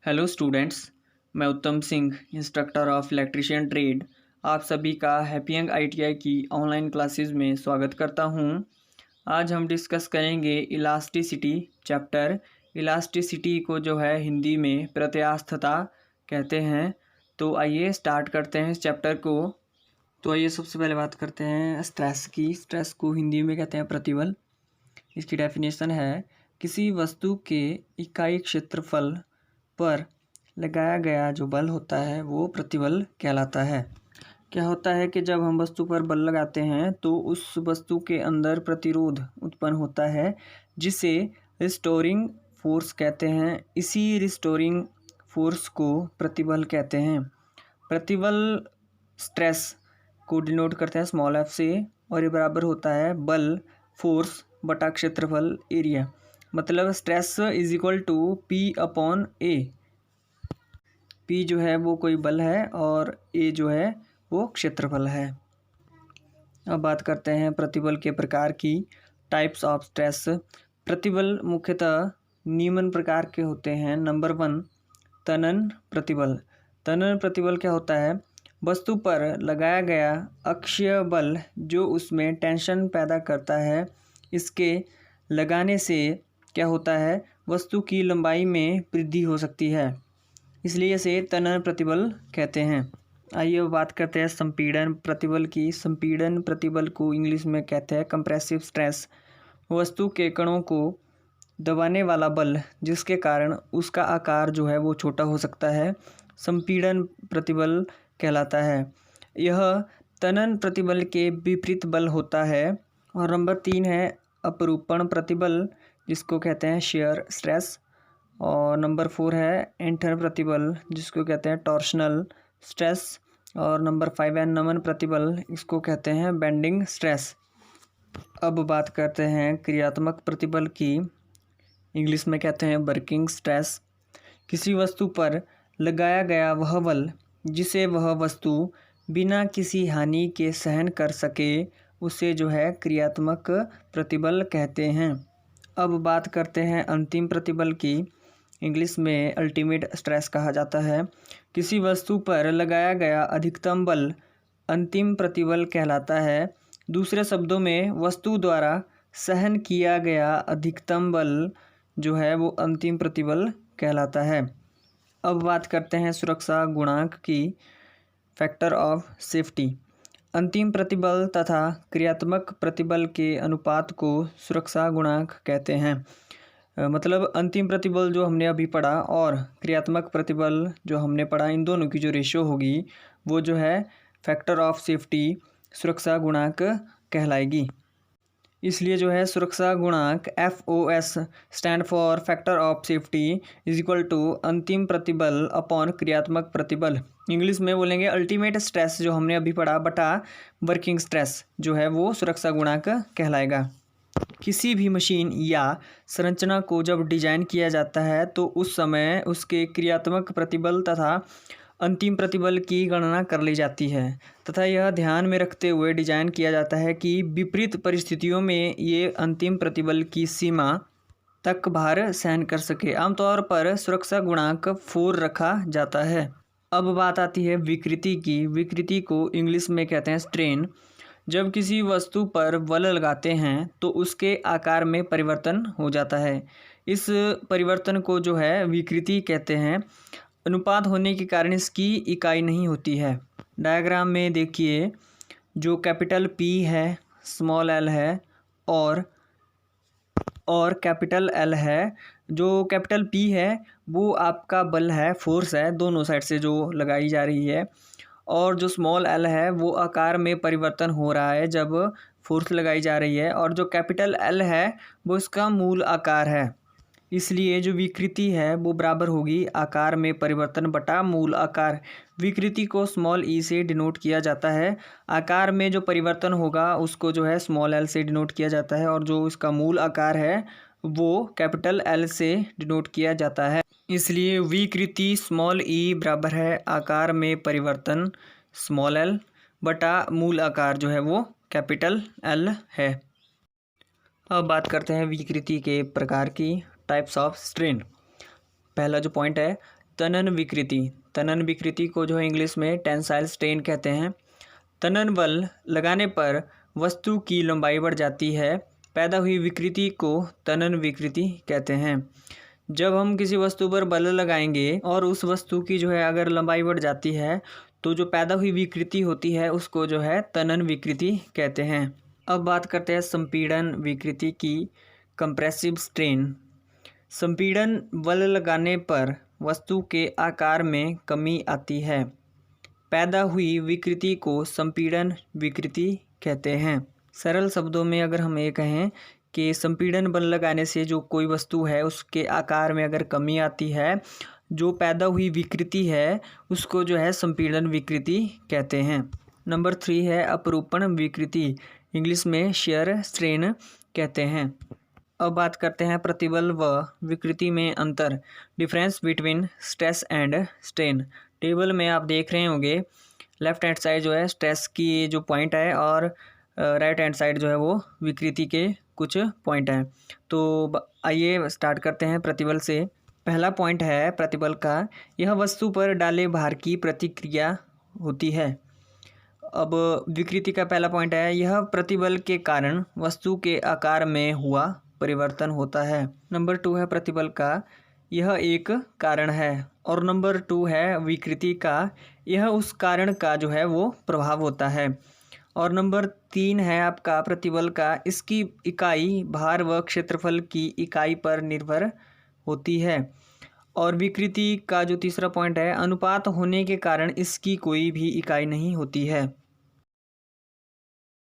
Hello students, मैं उत्तम Singh, instructor of electrician trade, आप सभी का हैप्पी यंग आईटीआई की ऑनलाइन क्लासेस में स्वागत करता हूं। आज हम डिस्कस करेंगे इलास्टिसिटी चैप्टर। इलास्टिसिटी को जो है हिंदी में प्रत्यास्थता कहते हैं। तो आइए स्टार्ट करते हैं इस चैप्टर को। तो आइए सबसे पहले बात करते हैं स्ट्रेस की। स्ट्रेस को हिंदी में कहते हैं प्रतिबल। इसकी डेफिनेशन है किसी वस्तु के इकाई क्षेत्रफल पर लगाया गया जो बल होता है वो प्रतिबल कहलाता है। क्या होता है कि जब हम वस्तु पर बल लगाते हैं तो उस वस्तु के अंदर प्रतिरोध उत्पन्न होता है जिसे रिस्टोरिंग फोर्स कहते हैं। इसी रिस्टोरिंग फोर्स को प्रतिबल कहते हैं। प्रतिबल स्ट्रेस को डिनोट करते हैं स्मॉल एफ से, और ये बराबर होता है बल फोर्स बटा क्षेत्रफल एरिया। मतलब stress is equal to P upon A. P जो है वो कोई बल है और ए जो है वो क्षेत्रफल है। अब बात करते हैं प्रतिबल के प्रकार की, टाइप्स ऑफ स्ट्रेस। प्रतिबल मुख्यतः निम्न प्रकार के होते हैं। नंबर 1, तनन प्रतिबल। तनन प्रतिबल क्या होता है? वस्तु पर लगाया गया अक्षीय बल जो उसमें टेंशन पैदा करता है। इसके लगाने से क्या होता है? वस्तु की लंबाई में वृद्धि हो सकती है, इसलिए इसे तनन प्रतिबल कहते हैं। आइए बात करते हैं संपीड़न प्रतिबल की। संपीड़न प्रतिबल को इंग्लिश में कहते हैं कंप्रेसिव स्ट्रेस। वस्तु के कणों को दबाने वाला बल जिसके कारण उसका आकार जो है वो छोटा हो सकता है, संपीड़न प्रतिबल कहलाता है। यह तनन प्रतिबल के विपरीत बल होता है। और नंबर 3 है अपरूपण प्रतिबल, जिसको कहते हैं शेयर स्ट्रेस। और नंबर 4 है एंटर प्रतिबल, जिसको कहते हैं टॉर्शनल स्ट्रेस। और नंबर 5 है नमन प्रतिबल, इसको कहते हैं बेंडिंग स्ट्रेस। अब बात करते हैं क्रियात्मक प्रतिबल की। इंग्लिश में कहते हैं वर्किंग स्ट्रेस। किसी वस्तु पर लगाया गया वह बल जिसे वह वस्तु बिना किसी हानि के सहन कर सके, उसे जो है क्रियात्मक प्रतिबल कहते हैं। अब बात करते हैं अंतिम प्रतिबल की। इंग्लिश में अल्टीमेट स्ट्रेस कहा जाता है। किसी वस्तु पर लगाया गया अधिकतम बल अंतिम प्रतिबल कहलाता है। दूसरे शब्दों में वस्तु द्वारा सहन किया गया अधिकतम बल जो है वो अंतिम प्रतिबल कहलाता है। अब बात करते हैं सुरक्षा गुणांक की, फैक्टर ऑफ सेफ्टी। अंतिम प्रतिबल तथा क्रियात्मक प्रतिबल के अनुपात को सुरक्षा गुणांक कहते हैं। मतलब अंतिम प्रतिबल जो हमने अभी पढ़ा और क्रियात्मक प्रतिबल जो हमने पढ़ा, इन दोनों की जो रेशियो होगी वो जो है फैक्टर ऑफ सेफ्टी सुरक्षा गुणांक कहलाएगी। इसलिए जो है सुरक्षा गुणांक FOS stand for factor of safety is equal to अंतिम प्रतिबल अपॉन क्रियात्मक प्रतिबल। इंग्लिश में बोलेंगे अल्टीमेट स्ट्रेस जो हमने अभी पढ़ा बटा वर्किंग स्ट्रेस जो है वो सुरक्षा गुणांक कहलाएगा। किसी भी मशीन या संरचना को जब डिजाइन किया जाता है तो उस समय उसके क्रियात्मक प्रतिबल तथा अंतिम प्रतिबल की गणना कर ली जाती है तथा यह ध्यान में रखते हुए डिजाइन किया जाता है कि विपरीत परिस्थितियों में ये अंतिम प्रतिबल की सीमा तक भार सहन कर सके। आमतौर पर सुरक्षा गुणांक 4 रखा जाता है। अब बात आती है विकृति की। विकृति को इंग्लिश में कहते हैं स्ट्रेन। जब किसी वस्तु पर बल लगाते हैं तो उसके आकार में परिवर्तन हो जाता है। इस परिवर्तन को जो है विकृति कहते हैं। अनुपात होने के कारण इसकी इकाई नहीं होती है। डायग्राम में देखिए, जो कैपिटल P है, स्मॉल l है और कैपिटल L है। जो कैपिटल P है वो आपका बल है, फोर्स है, दोनों साइड से जो लगाई जा रही है। और जो स्मॉल l है वो आकार में परिवर्तन हो रहा है जब फोर्स लगाई जा रही है। और जो कैपिटल L है वो इसका मूल आकार है। इसलिए जो विकृति है वो बराबर होगी आकार में परिवर्तन बटा मूल आकार। विकृति को स्मॉल e से डिनोट किया जाता है। आकार में जो परिवर्तन होगा उसको जो है स्मॉल l से डिनोट किया जाता है, और जो इसका मूल आकार है वो कैपिटल L से डिनोट किया जाता है। इसलिए विकृति स्मॉल e बराबर है आकार में परिवर्तन स्मॉल l बटा मूल आकार जो है वो कैपिटल L है। अब बात करते हैं विकृति के प्रकार की, टाइप्स ऑफ स्ट्रेन। पहला जो पॉइंट है तनन विकृति। तनन विकृति को जो है इंग्लिश में टेंसाइल स्ट्रेन कहते हैं। तनन बल लगाने पर वस्तु की लंबाई बढ़ जाती है। पैदा हुई विकृति को तनन विकृति कहते हैं। जब हम किसी वस्तु पर बल लगाएंगे और उस वस्तु की जो है अगर लंबाई बढ़ जाती है तो जो पैदा हुई विकृति होती है उसको जो है तनन विकृति कहते हैं। अब बात करते हैं संपीड़न विकृति की, कंप्रेसिव स्ट्रेन। संपीड़न बल लगाने पर वस्तु के आकार में कमी आती है। पैदा हुई विकृति को संपीड़न विकृति कहते हैं। सरल शब्दों में अगर हम ये कहें कि संपीड़न बल लगाने से जो कोई वस्तु है उसके आकार में अगर कमी आती है, जो पैदा हुई विकृति है उसको जो है संपीड़न विकृति कहते हैं। नंबर 3 है अपरूपण विकृति, इंग्लिश में शेयर स्ट्रेन कहते हैं। अब बात करते हैं प्रतिबल व विकृति में अंतर, difference between stress and strain. Table में आप देख रहे होंगे लेफ्ट हैंड साइड जो है स्ट्रेस की जो पॉइंट है और राइट हैंड साइड जो है वो विकृति के कुछ पॉइंट हैं। तो आइए स्टार्ट करते हैं प्रतिबल से। पहला पॉइंट है प्रतिबल का, यह वस्तु पर डाले भार की प्रतिक्रिया होती है। अब विकृति का पहला पॉइंट है, यह प्रतिबल के कारण वस्तु के आकार में हुआ परिवर्तन होता है। नंबर 2 है प्रतिबल का, यह एक कारण है। और नंबर 2 है विकृति का, यह उस कारण का जो है वो प्रभाव होता है। और नंबर 3 है आपका प्रतिबल का, इसकी इकाई भार व क्षेत्रफल की इकाई पर निर्भर होती है। और विकृति का जो तीसरा पॉइंट है, अनुपात होने के कारण इसकी कोई भी इकाई नहीं होती है।